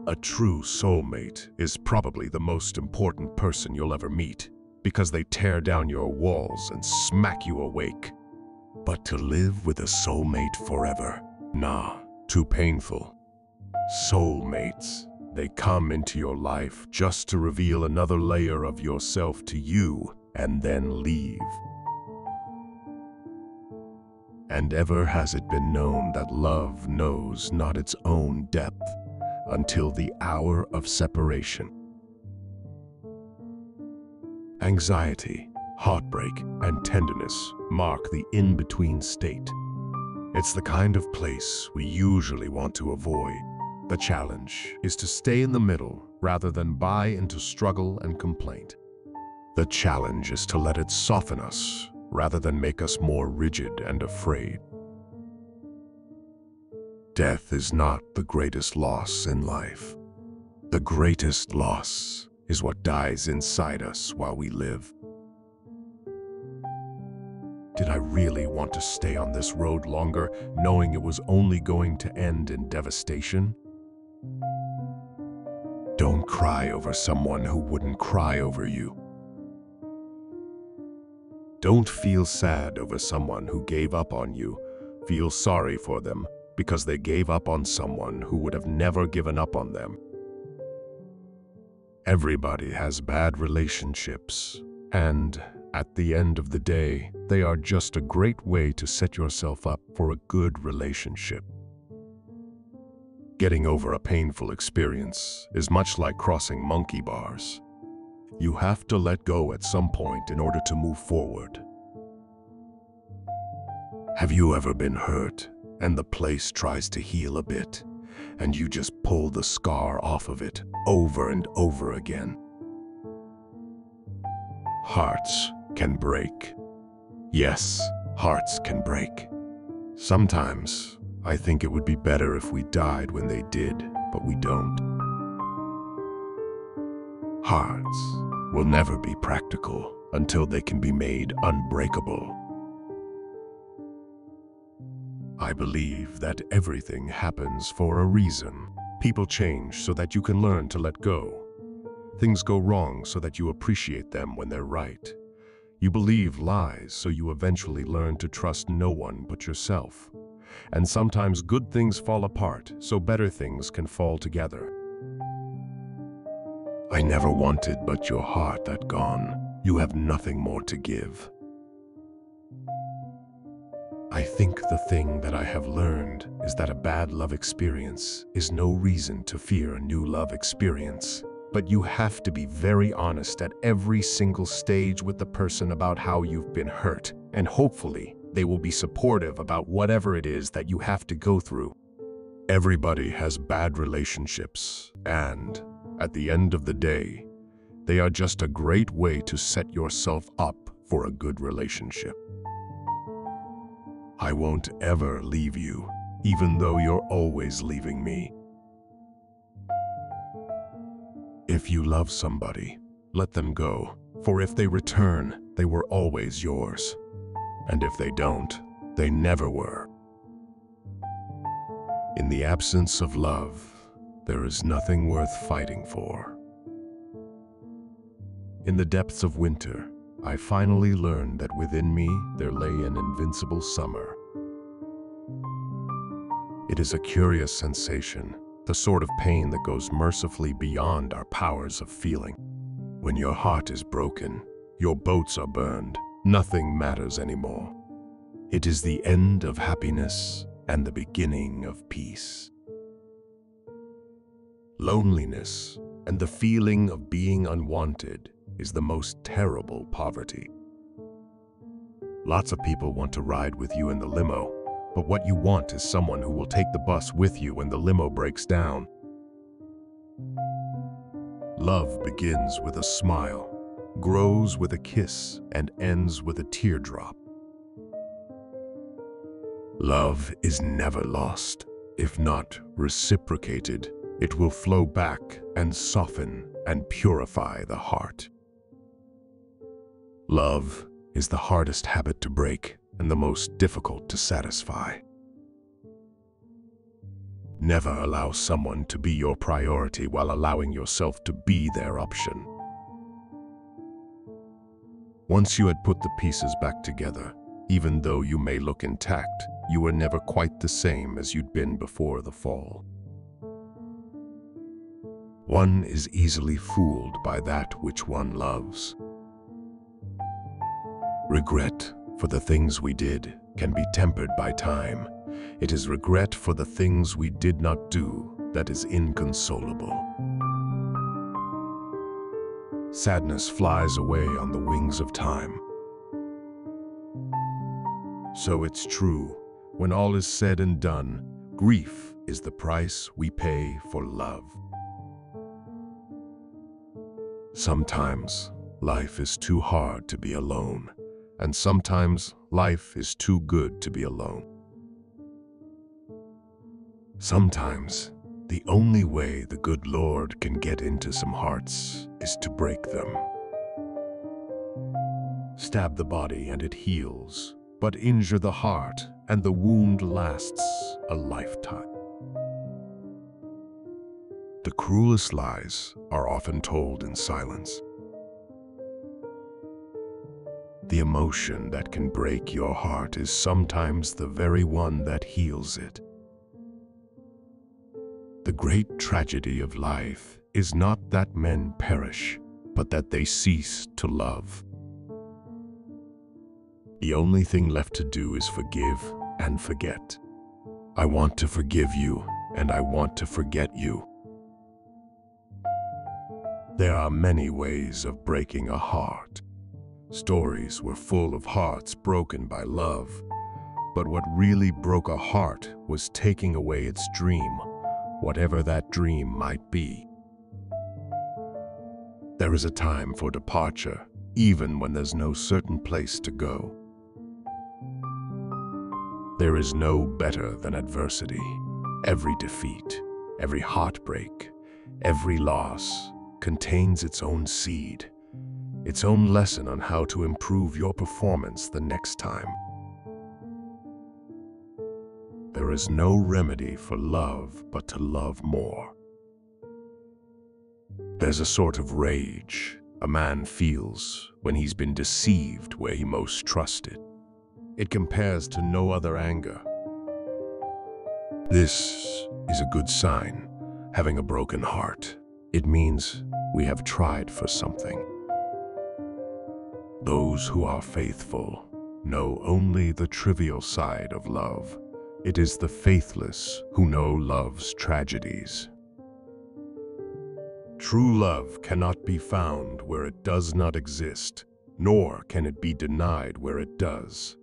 A true soulmate is probably the most important person you'll ever meet because they tear down your walls and smack you awake. But to live with a soulmate forever? Nah, too painful. Soulmates, they come into your life just to reveal another layer of yourself to you and then leave. And ever has it been known that love knows not its own depth until the hour of separation. Anxiety, heartbreak, and tenderness mark the in-between state. It's the kind of place we usually want to avoid. The challenge is to stay in the middle rather than buy into struggle and complaint. The challenge is to let it soften us rather than make us more rigid and afraid. Death is not the greatest loss in life. The greatest loss is what dies inside us while we live. Did I really want to stay on this road longer, knowing it was only going to end in devastation? Don't cry over someone who wouldn't cry over you. Don't feel sad over someone who gave up on you. Feel sorry for them because they gave up on someone who would have never given up on them. Everybody has bad relationships, and at the end of the day, they are just a great way to set yourself up for a good relationship. Getting over a painful experience is much like crossing monkey bars. You have to let go at some point in order to move forward. Have you ever been hurt and the place tries to heal a bit, and you just pull the scar off of it over and over again? Hearts can break. Yes, hearts can break. Sometimes I think it would be better if we died when they did, but we don't. Hearts will never be practical until they can be made unbreakable. I believe that everything happens for a reason. People change so that you can learn to let go. Things go wrong so that you appreciate them when they're right. You believe lies so you eventually learn to trust no one but yourself. And sometimes good things fall apart so better things can fall together. I never wanted but your heart that gone. You have nothing more to give. I think the thing that I have learned is that a bad love experience is no reason to fear a new love experience. But you have to be very honest at every single stage with the person about how you've been hurt, and hopefully they will be supportive about whatever it is that you have to go through. Everybody has bad relationships, and at the end of the day, they are just a great way to set yourself up for a good relationship. I won't ever leave you, even though you're always leaving me. If you love somebody, let them go, for if they return, they were always yours. And if they don't, they never were. In the absence of love, there is nothing worth fighting for. In the depths of winter, I finally learned that within me there lay an invincible summer. It is a curious sensation, the sort of pain that goes mercifully beyond our powers of feeling. When your heart is broken, your boats are burned, nothing matters anymore. It is the end of happiness and the beginning of peace. Loneliness and the feeling of being unwanted is the most terrible poverty. Lots of people want to ride with you in the limo, but what you want is someone who will take the bus with you when the limo breaks down. Love begins with a smile, grows with a kiss, and ends with a teardrop. Love is never lost. If not reciprocated, it will flow back and soften and purify the heart. Love is the hardest habit to break and the most difficult to satisfy. Never allow someone to be your priority while allowing yourself to be their option. Once you had put the pieces back together, even though you may look intact, you were never quite the same as you'd been before the fall. One is easily fooled by that which one loves. Regret for the things we did can be tempered by time. It is regret for the things we did not do that is inconsolable. Sadness flies away on the wings of time. So it's true, when all is said and done, grief is the price we pay for love. Sometimes life is too hard to be alone, and sometimes life is too good to be alone. Sometimes the only way the good Lord can get into some hearts is to break them. Stab the body and it heals, but injure the heart and the wound lasts a lifetime. The cruelest lies are often told in silence. The emotion that can break your heart is sometimes the very one that heals it. The great tragedy of life is not that men perish, but that they cease to love. The only thing left to do is forgive and forget. I want to forgive you, and I want to forget you. There are many ways of breaking a heart. Stories were full of hearts broken by love, but what really broke a heart was taking away its dream, whatever that dream might be. There is a time for departure, even when there's no certain place to go. There is no better than adversity. Every defeat, every heartbreak, every loss contains its own seed, its own lesson on how to improve your performance the next time. There is no remedy for love but to love more. There's a sort of rage a man feels when he's been deceived where he most trusted. It compares to no other anger. This is a good sign, having a broken heart. It means we have tried for something. Those who are faithful know only the trivial side of love. It is the faithless who know love's tragedies. True love cannot be found where it does not exist, nor can it be denied where it does.